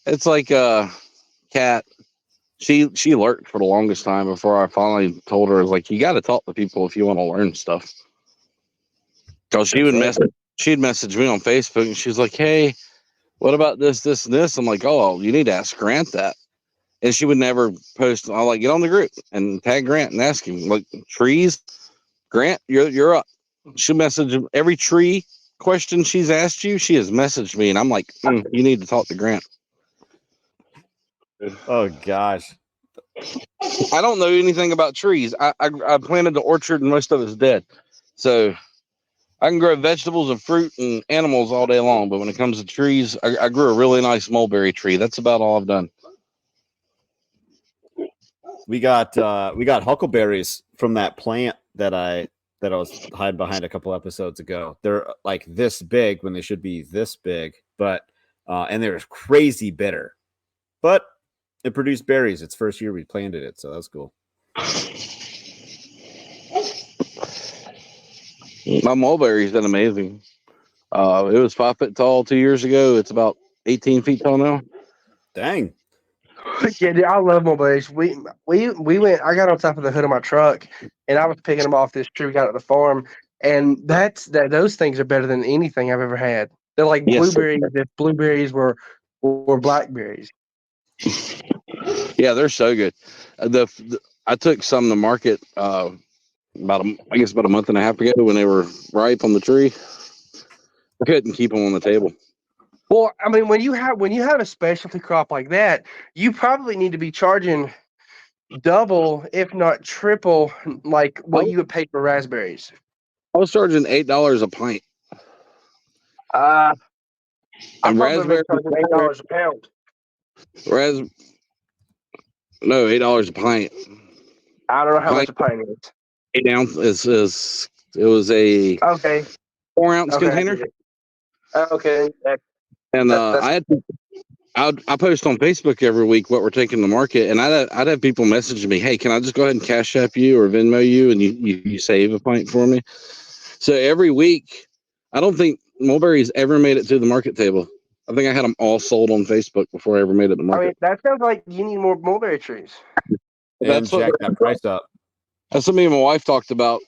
It's like Kat. She lurked for the longest time before I finally told her, I was like, you got to talk to people if you want to learn stuff. Because she'd message me on Facebook, and she's like, hey, what about this, this, and this? I'm like, oh, you need to ask Grant that. And she would never post. I'll like, get on the group and tag Grant and ask him, like, trees, Grant, you're up. She'll message him every tree question she's asked you. She has messaged me, and I'm like, you need to talk to Grant. Oh gosh. I don't know anything about trees. I planted the orchard, and most of it's dead. So I can grow vegetables and fruit and animals all day long. But when it comes to trees, I grew a really nice mulberry tree. That's about all I've done. We got huckleberries from that plant that I was hiding behind a couple episodes ago. They're like this big when they should be this big, but and they're crazy bitter. But it produced berries. It's first year we planted it, so that's cool. My mulberry's been amazing. It was 5 foot tall 2 years ago. It's about 18 feet tall now. Dang. Yeah, dude, I love mulberries. We went. I got on top of the hood of my truck, and I was picking them off this tree we got at the farm. And those things are better than anything I've ever had. They're like blueberries. If blueberries were blackberries. Yeah, they're so good. I took some to market about a month and a half ago when they were ripe on the tree. I couldn't keep them on the table. Well, I mean, when you have a specialty crop like that, you probably need to be charging double, if not triple, like what you would pay for raspberries. I was charging $8 a pint. I'm raspberry charging $8 a pound. No, $8 a pint. I don't know how much a pint is. 8 ounces it was a 4-ounce container. Okay. And I post on Facebook every week what we're taking to market, and I'd have people message me, hey, can I just go ahead and Cash App you or Venmo you, and you save a pint for me? So every week, I don't think mulberries ever made it to the market table. I think I had them all sold on Facebook before I ever made it to the market. I mean, that sounds like you need more mulberry trees. And jack that price up. That's what me and my wife talked about,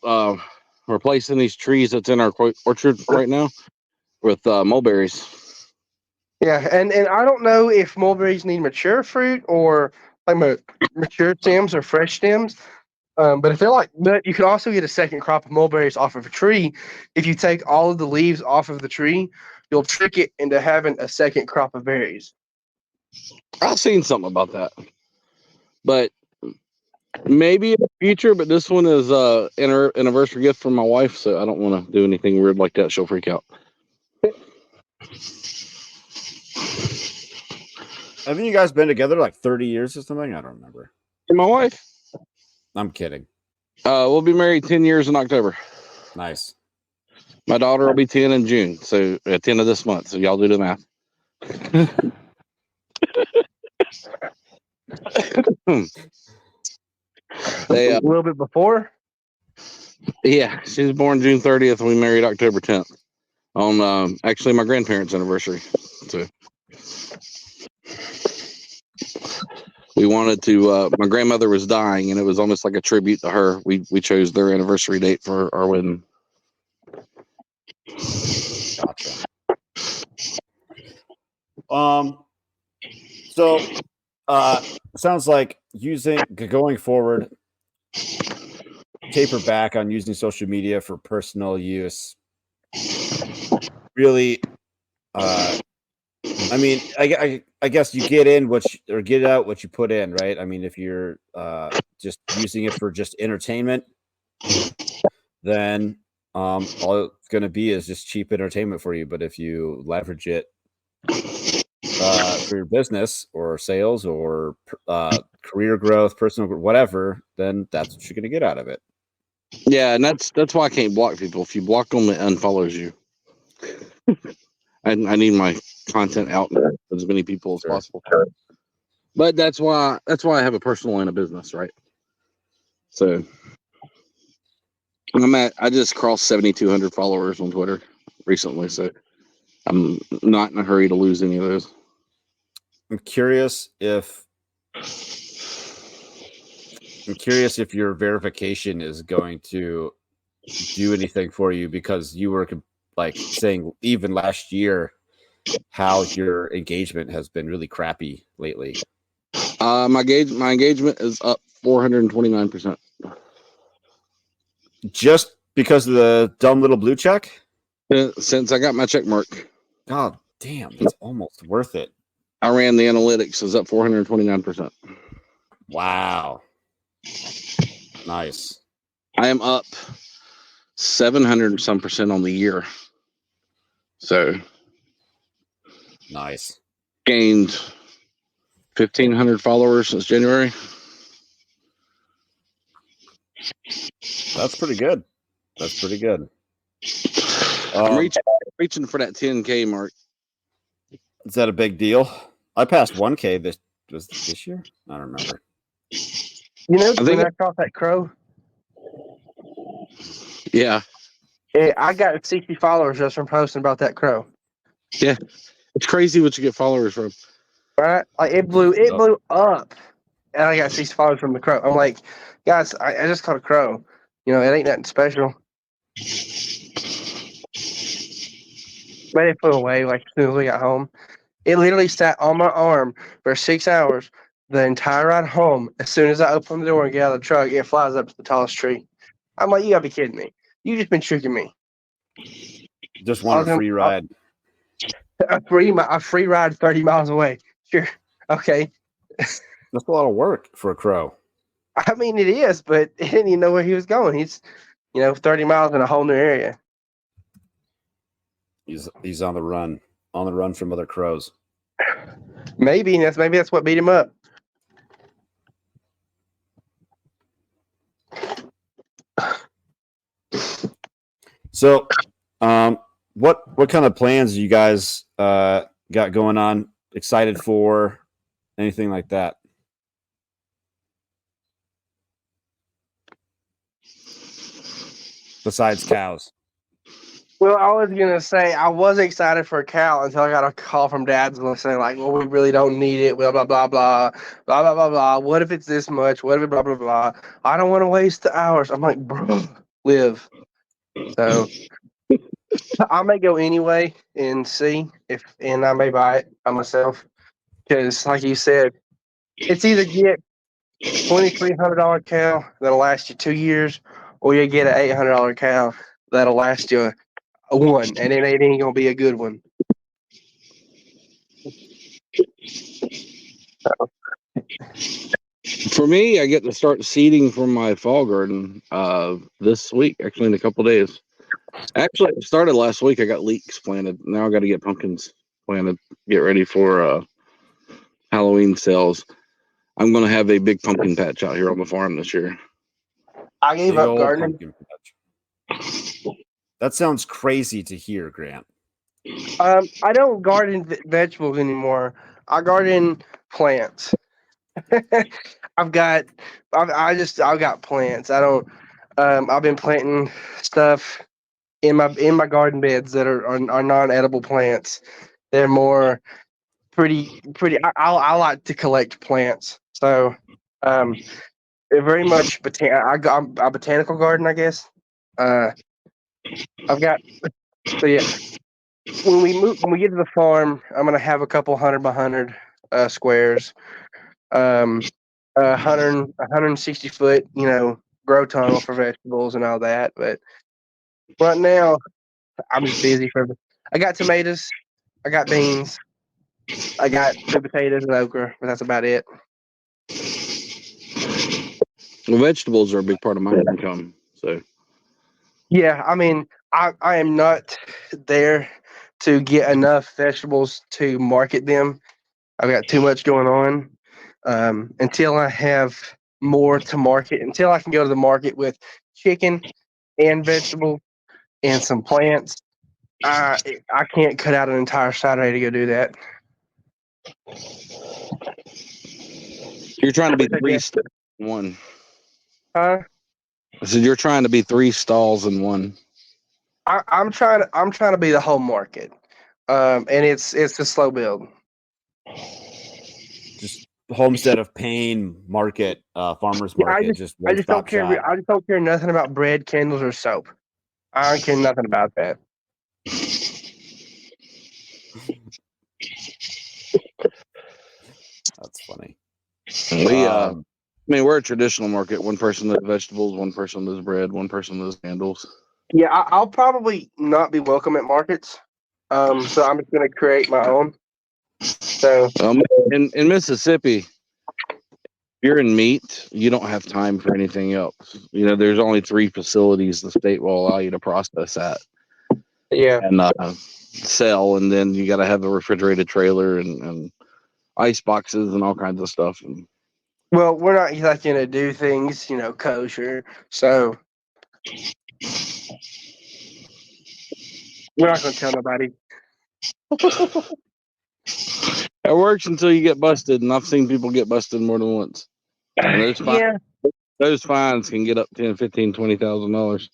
replacing these trees that's in our orchard right now with mulberries. Yeah, and I don't know if mulberries need mature fruit or like mature stems or fresh stems. But if they're but you can also get a second crop of mulberries off of a tree. If you take all of the leaves off of the tree, you'll trick it into having a second crop of berries. I've seen something about that, but Maybe in the future, but this one is anniversary gift from my wife, so I don't want to do anything weird like that. She'll freak out. Haven't you guys been together like 30 years or something? I don't remember. And my wife? I'm kidding. We'll be married 10 years in October. Nice. My daughter will be 10 in June, so at the end of this month. So y'all do the math. A little bit before. Yeah, she was born June 30th. And we married October 10th on actually my grandparents' anniversary. So we wanted to. My grandmother was dying, and it was almost like a tribute to her. We chose their anniversary date for our wedding. Gotcha. So sounds like going forward, taper back on using social media for personal use. Really, I mean, I guess you get out what you put in, right? I mean, if you're just using it for just entertainment, then all it's going to be is just cheap entertainment for you. But if you leverage it for your business or sales or career growth, personal growth, whatever, then that's what you're going to get out of it. Yeah, and that's why I can't block people. If you block them, it unfollows you. I need my content out to as many people as possible. But that's why I have a personal line of business, right? So I just crossed 7,200 followers on Twitter recently, so I'm not in a hurry to lose any of those. I'm curious if your verification is going to do anything for you, because you were like saying even last year how your engagement has been really crappy lately. My engagement is up 429%. Just because of the dumb little blue check? Since I got my check mark. God damn, that's almost worth it. I ran the analytics, is up 429%. Wow. Nice. I am up 700 some percent on the year. So nice. Gained 1,500 followers since January. That's pretty good. I'm reaching for that 10K mark. Is that a big deal? I passed 1K this year. I don't remember. You know, when I caught that crow. Yeah. I got 60 followers just from posting about that crow. Yeah, it's crazy what you get followers from. Right? Like it blew up, and I got 60 followers from the crow. I'm like, guys, I just caught a crow. You know, it ain't nothing special. But it flew away like as soon as we got home. It literally sat on my arm for 6 hours the entire ride home. As soon as I open the door and get out of the truck, it flies up to the tallest tree. I'm like, you gotta be kidding me. You just been tricking me. Just want a free ride. A free ride 30 miles away. Sure. Okay. That's a lot of work for a crow. I mean, it is, but he didn't even know where he was going. He's, 30 miles in a whole new area. He's on the run from other crows. Maybe that's what beat him up. So, what kind of plans do you guys got going on? Excited for anything like that? Besides cows. Well, I was gonna say I was excited for a cow until I got a call from Dad's saying like, "Well, we really don't need it." Blah blah blah blah blah blah blah blah. What if it's this much? What if it blah blah blah? I don't want to waste the hours. I'm like, bro, live. So I may go anyway and see and I may buy it by myself because, like you said, it's either get $2,300 cow that'll last you 2 years, or you get an $800 cow that'll last you one, and it ain't gonna be a good one. For me, I get to start seeding for my fall garden this week, actually in a couple days. Actually, it started last week. I got leeks planted. Now I got to get pumpkins planted, get ready for Halloween sales. I'm going to have a big pumpkin patch out here on the farm this year. I gave Big up old gardening. pumpkin patch. That sounds crazy to hear, Grant. I don't garden vegetables anymore. I garden plants. I've got plants. I don't. I've been planting stuff in my garden beds that are non-edible plants. They're more pretty. I like to collect plants. So, they're very much I'm a botanical garden, I guess. I've got so yeah. When we get to the farm, I'm gonna have a couple 100 by 100 squares. 160 foot, grow tunnel for vegetables and all that. But right now, I'm just busy I got tomatoes, I got beans, I got sweet potatoes and okra, but that's about it. Well, vegetables are a big part of my income. So Yeah, I mean, I am not there to get enough vegetables to market them. I've got too much going on. Until I have more to market, until I can go to the market with chicken and vegetables and some plants, I can't cut out an entire Saturday to go do that. you're trying to be three stalls in one. Huh? I said you're trying to be 3 stalls in one. I'm trying to be the whole market, and it's a slow build. Just Homestead of Pain market, farmers market. I just don't care. shop. I just don't care nothing about bread, candles, or soap. I don't care nothing about that. That's funny. We're a traditional market. One person does vegetables, one person does bread, one person does candles. Yeah, I'll probably not be welcome at markets. So I'm just gonna create my own. So in Mississippi, if you're in meat, you don't have time for anything else. There's only 3 facilities the state will allow you to process at. Yeah. And sell, and then you got to have a refrigerated trailer and ice boxes and all kinds of stuff. Well, we're not like gonna do things, kosher. So we're not gonna tell nobody. It works until you get busted, and I've seen people get busted more than once. And those fines can get up $10,000, $15,000, $20,000.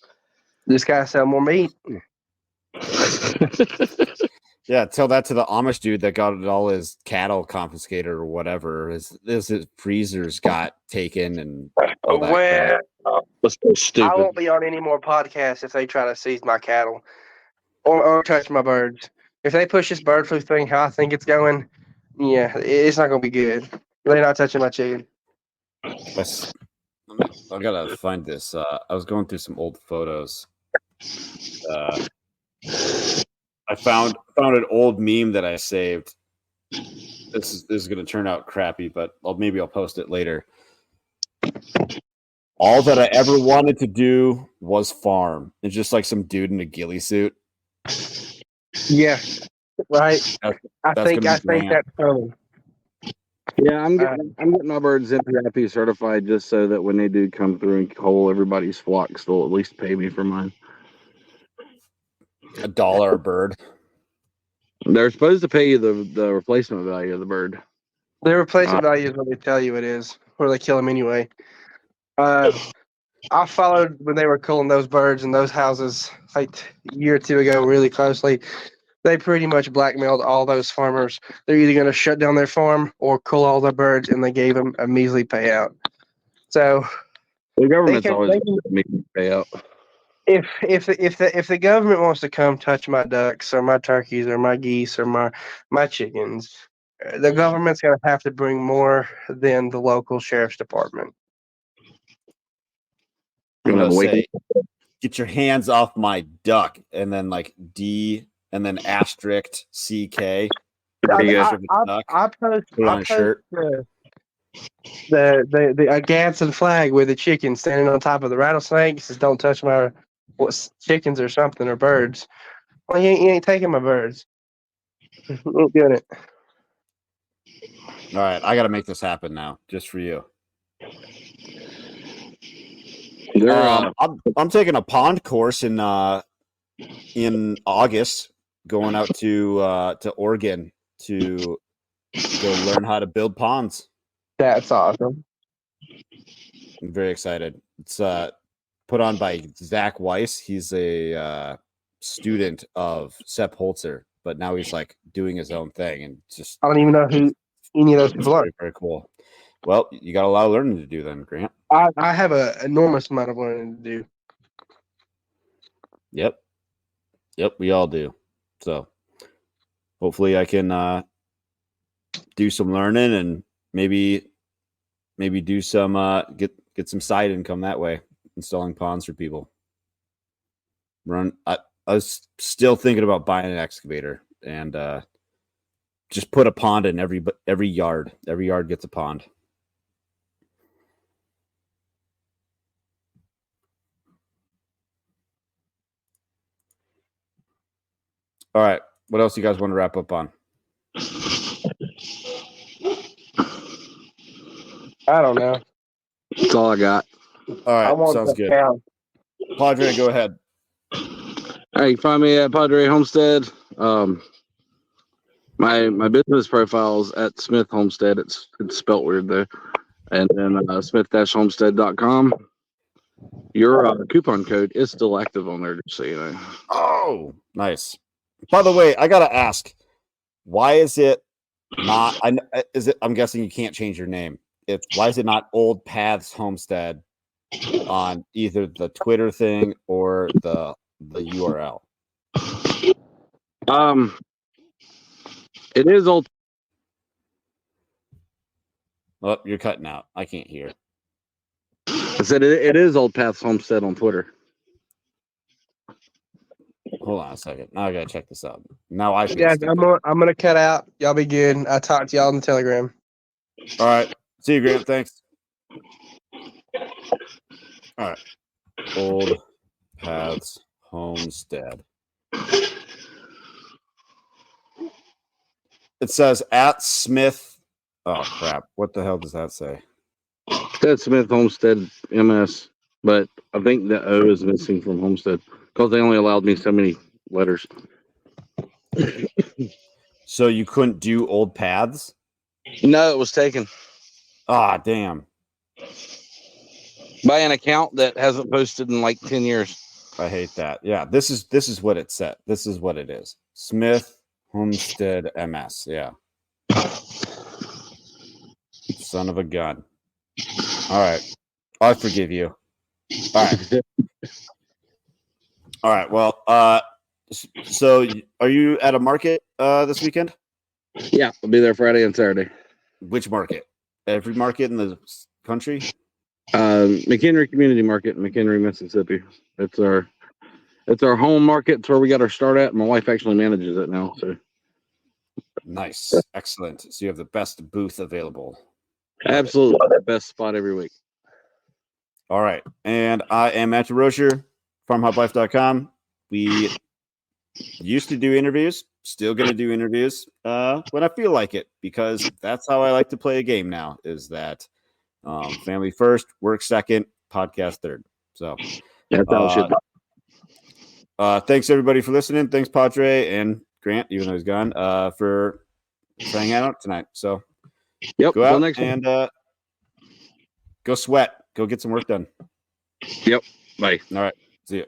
This guy sell more meat. Yeah, tell that to the Amish dude that got all his cattle confiscated or whatever. His freezers got taken and all that crap. That's so stupid. I won't be on any more podcasts if they try to seize my cattle or touch my birds. If they push this bird flu thing how I think it's going, yeah, it's not gonna be good. They're not touching my chicken. I gotta find this. I was going through some old photos. I found an old meme that I saved. This is going to turn out crappy, but maybe I'll post it later. All that I ever wanted to do was farm. It's just like some dude in a ghillie suit. Yeah, right. I think that's coming. Yeah, I'm getting my birds NPIP certified just so that when they do come through and cull everybody's flocks, they'll at least pay me for mine. $1 a bird. They're supposed to pay you the replacement value of the bird. The replacement value is what they tell you it is, or they kill them anyway. I followed when they were culling those birds in those houses like a year or two ago really closely. They pretty much blackmailed all those farmers. They're either going to shut down their farm or cull all their birds, and they gave them a measly payout. So the government's always going to make me pay out. If the government wants to come touch my ducks or my turkeys or my geese or my chickens, the government's going to have to bring more than the local sheriff's department. I'm going to say, get your hands off my duck, and then like D and then asterisk CK. I post the Gadsden flag with the chicken standing on top of the rattlesnake. It says, "Don't touch my chickens or something or birds." Well, you ain't taking my birds. You ain't doing it. All right, I got to make this happen now, just for you. I'm taking a pond course in August, going out to Oregon to go learn how to build ponds. That's awesome. I'm very excited. It's put on by Zach Weiss. He's a student of Sepp Holzer, but now he's like doing his own thing, and just I don't even know who any of those people are. very, very cool. Well, you got a lot of learning to do then, Grant. I have an enormous amount of learning to do. Yep, we all do. So hopefully I can do some learning and maybe do some get some side income that way, installing ponds for people. I was still thinking about buying an excavator and just put a pond in every yard. Every yard gets a pond. All right. What else you guys want to wrap up on? I don't know. That's all I got. All right. Sounds good. Padre, go ahead. Hey, you can find me at Padre Homestead. My business profile is at Smith Homestead. It's spelt weird though. And then smith-homestead.com. Your coupon code is still active on there, just so you know. Oh, nice. By the way, I gotta ask, why is it not? I'm guessing you can't change your name. Why is it not Old Paths Homestead on either the Twitter thing or the URL? It is old. Oh, you're cutting out. I can't hear. I said it is Old Paths Homestead on Twitter. Hold on a second. Now I gotta check this out. Now I feel Yeah, stupid. I'm gonna cut out. Y'all be good. I'll talk to y'all on the Telegram. All right. See you, Grant. Thanks. All right. Old Paths Homestead. It says at Smith. Oh crap! What the hell does that say? That's Smith Homestead MS, but I think the O is missing from Homestead because they only allowed me so many letters. So you couldn't do Old Paths? No, it was taken Ah, damn. by an account that hasn't posted in like 10 years. I hate that. Yeah, this is what it said. This is what it is. Smith Homestead MS. Yeah. Son of a gun. All right. I forgive you. All right. All right. Well, so are you at a market this weekend? Yeah, I'll be there Friday and Saturday. Which market? Every market in the country? McHenry Community Market in McHenry, Mississippi. It's our home market. It's where we got our start at. My wife actually manages it now. So Nice. Excellent. So you have the best booth available. absolutely the best spot every week. All right. And I am Matthew Rocher, farmhoplife.com. We used to do interviews, still going to do interviews when I feel like it, because that's how I like to play a game now, is that family first, work second, podcast third. So That's how it should be. thanks everybody for listening. Thanks Padre and Grant, even though he's gone, for hanging out tonight. So Yep. go Till out next and go sweat. Go get some work done. Yep. Bye. All right. See ya.